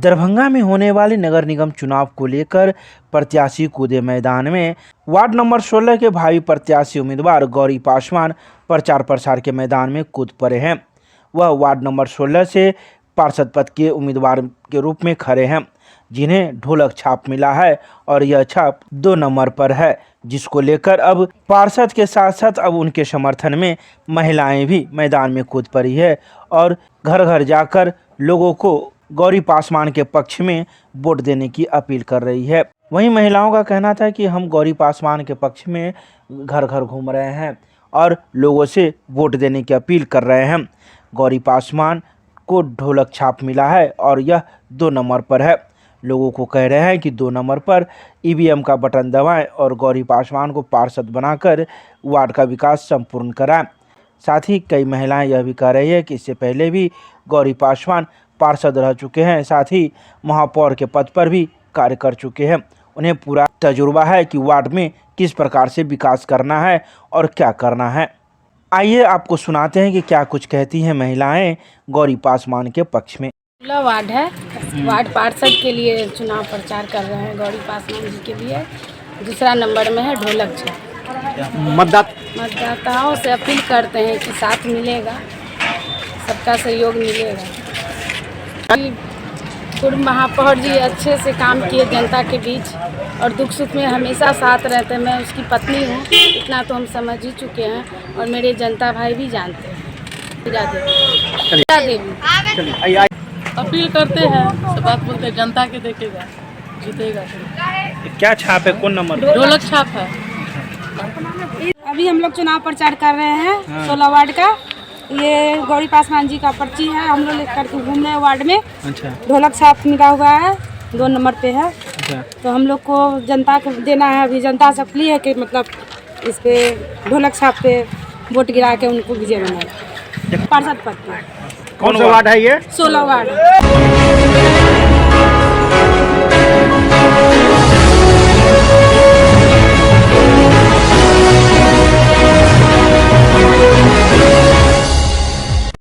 दरभंगा में होने वाले नगर निगम चुनाव को लेकर प्रत्याशी कूदे मैदान में। वार्ड नंबर 16 के भावी प्रत्याशी उम्मीदवार गौरी पासवान प्रचार प्रसार के मैदान में कूद पड़े हैं। वह वार्ड नंबर 16 से पार्षद पद के उम्मीदवार के रूप में खड़े हैं, जिन्हें ढोलक छाप मिला है और यह छाप 2 नंबर पर है, जिसको लेकर अब पार्षद के साथ साथ अब उनके समर्थन में महिलाएं भी मैदान में कूद पड़ी है और घर घर जाकर लोगों को गौरी पासवान के पक्ष में वोट देने की अपील कर रही है। वहीं महिलाओं का कहना था कि हम गौरी पासवान के पक्ष में घर घर घूम रहे हैं और लोगों से वोट देने की अपील कर रहे हैं। गौरी पासवान को ढोलक छाप मिला है और यह 2 नंबर पर है। लोगों को कह रहे हैं कि 2 नंबर पर ईवीएम का बटन दबाएं और गौरी पासवान को पार्षद बनाकर वार्ड का विकास संपूर्ण कराएं। साथ ही कई महिलाएं यह भी कह रही है कि इससे पहले भी गौरी पासवान पार्षद रह चुके हैं, साथ ही महापौर के पद पर भी कार्य कर चुके हैं। उन्हें पूरा तजुर्बा है कि वार्ड में किस प्रकार से विकास करना है और क्या करना है। आइए आपको सुनाते हैं कि क्या कुछ कहती हैं महिलाएं गौरी पासवान के पक्ष में। वार्ड है, वार्ड पार्षद के लिए चुनाव प्रचार कर रहे हैं। गौरी पासवान जी के लिए 2 नंबर में है ढोलक छाप। मतदाताओं से अपील करते हैं कि साथ मिलेगा, सबका सहयोग मिलेगा। पूर्व महापौर जी अच्छे से काम किए जनता के बीच और दुख सुख में हमेशा साथ रहते हैं। मैं उसकी पत्नी हूँ, इतना तो हम समझ ही चुके हैं और मेरे जनता भाई भी जानते हैं। अपील करते हैं, सब बात बोलते हैं, जनता के देखेगा, जीतेगा। क्या छाप है, कौन नंबर? ढोलक छाप है। अभी हम लोग चुनाव प्रचार कर रहे हैं 16 वार्ड का। ये गौरी पासवान जी का पर्ची है, हम लोग लेकर के घूम रहे हैं वार्ड में। अच्छा। ढोलक छाप मिला हुआ है, 2 नंबर पे है। अच्छा। तो हम लोग को जनता को देना है। अभी जनता से अपील है कि मतलब इस पे ढोलक छाप पे वोट गिरा के उनको विजय बनाए पार्षद पद पे। कौन सा वार्ड है ये? 16 वार्ड।